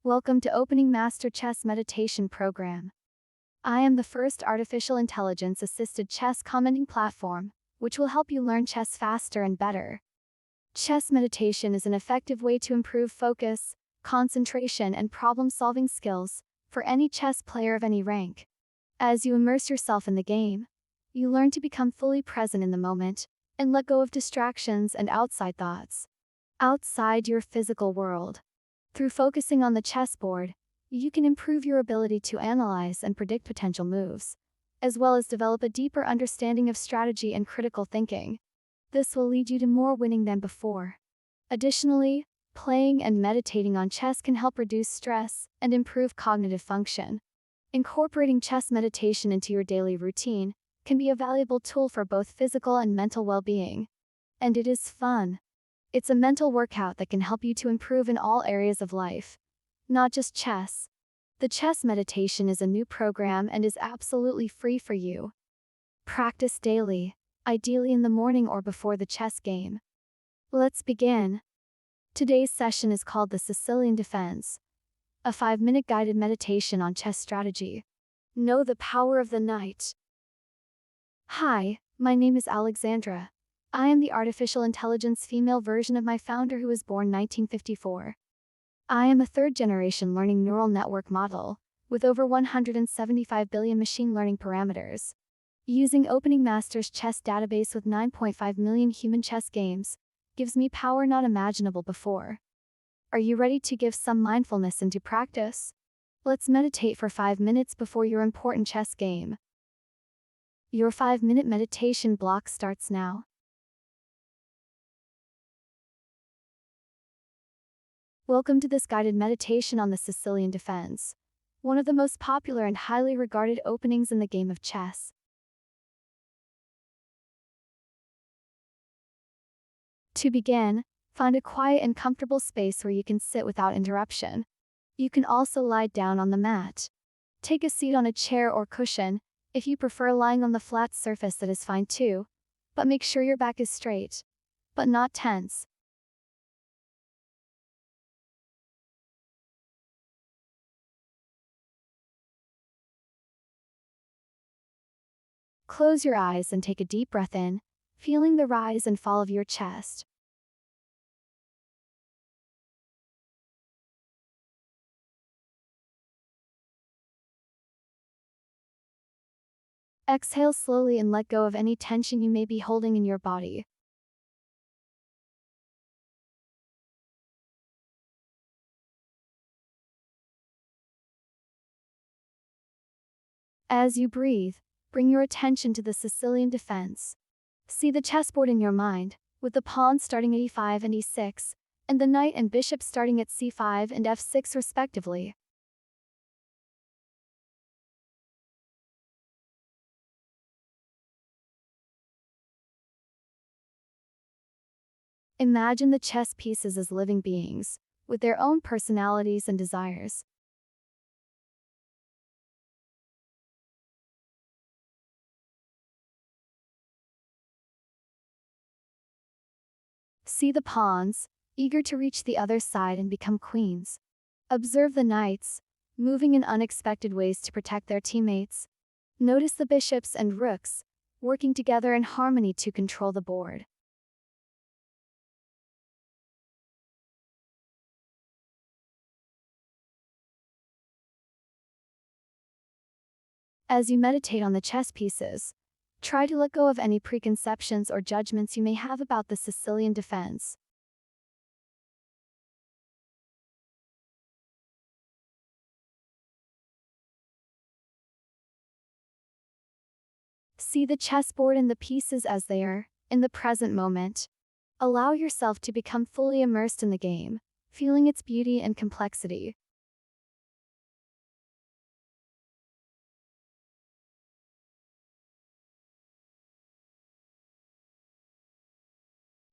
Welcome to Openingmaster Chess Meditation Program. I am the first artificial intelligence-assisted chess commenting platform, which will help you learn chess faster and better. Chess meditation is an effective way to improve focus, concentration, and problem-solving skills for any chess player of any rank. As you immerse yourself in the game, you learn to become fully present in the moment and let go of distractions and outside thoughts. Outside your physical world. Through focusing on the chessboard, you can improve your ability to analyze and predict potential moves, as well as develop a deeper understanding of strategy and critical thinking. This will lead you to more winning than before. Additionally, playing and meditating on chess can help reduce stress and improve cognitive function. Incorporating chess meditation into your daily routine can be a valuable tool for both physical and mental well-being. And it is fun. It's a mental workout that can help you to improve in all areas of life, not just chess. The chess meditation is a new program and is absolutely free for you. Practice daily, ideally in the morning or before the chess game. Let's begin. Today's session is called the Sicilian Defense, a 5-minute guided meditation on chess strategy. Know the power of the knight. Hi, my name is Alexandra. I am the artificial intelligence female version of my founder who was born 1954. I am a third-generation learning neural network model, with over 175 billion machine learning parameters. Using Openingmaster's chess database with 9.5 million human chess games, gives me power not imaginable before. Are you ready to give some mindfulness into practice? Let's meditate for 5 minutes before your important chess game. Your 5-minute meditation block starts now. Welcome to this guided meditation on the Sicilian Defense, one of the most popular and highly regarded openings in the game of chess. To begin, find a quiet and comfortable space where you can sit without interruption. You can also lie down on the mat. Take a seat on a chair or cushion. If you prefer lying on the flat surface, that is fine too, but make sure your back is straight, but not tense. Close your eyes and take a deep breath in, feeling the rise and fall of your chest. Exhale slowly and let go of any tension you may be holding in your body. As you breathe, bring your attention to the Sicilian defense. See the chessboard in your mind, with the pawns starting at e5 and e6, and the knight and bishop starting at c5 and f6 respectively. Imagine the chess pieces as living beings, with their own personalities and desires. See the pawns, eager to reach the other side and become queens. Observe the knights, moving in unexpected ways to protect their teammates. Notice the bishops and rooks, working together in harmony to control the board. As you meditate on the chess pieces, try to let go of any preconceptions or judgments you may have about the Sicilian defense. See the chessboard and the pieces as they are, in the present moment. Allow yourself to become fully immersed in the game, feeling its beauty and complexity.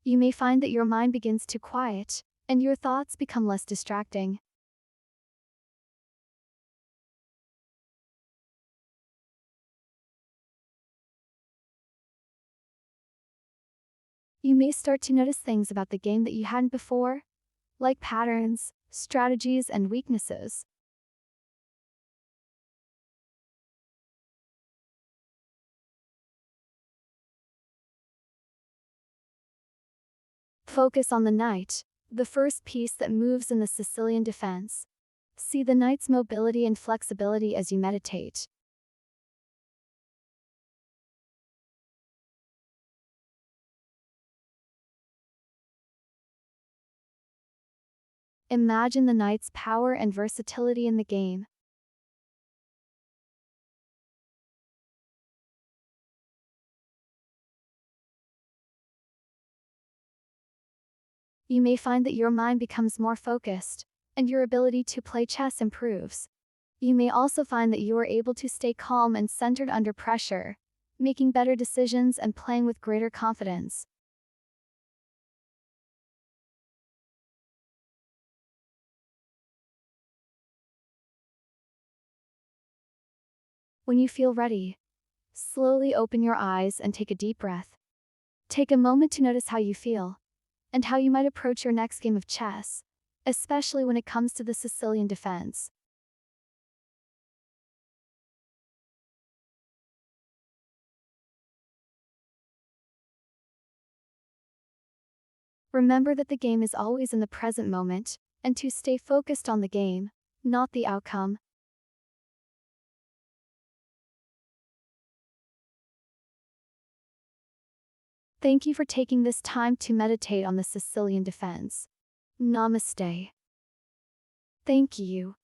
You may find that your mind begins to quiet, and your thoughts become less distracting. You may start to notice things about the game that you hadn't before, like patterns, strategies, and weaknesses. Focus on the knight, the first piece that moves in the Sicilian defense. See the knight's mobility and flexibility as you meditate. Imagine the knight's power and versatility in the game. You may find that your mind becomes more focused, and your ability to play chess improves. You may also find that you are able to stay calm and centered under pressure, making better decisions and playing with greater confidence. When you feel ready, slowly open your eyes and take a deep breath. Take a moment to notice how you feel, and how you might approach your next game of chess, especially when it comes to the Sicilian defense. Remember that the game is always in the present moment, and to stay focused on the game, not the outcome. Thank you for taking this time to meditate on the Sicilian defense. Namaste. Thank you.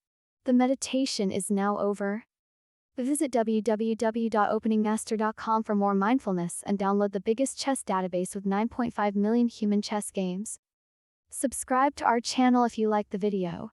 The meditation is now over. Visit www.openingmaster.com for more mindfulness and download the biggest chess database with 9.5 million human chess games. Subscribe to our channel if you like the video.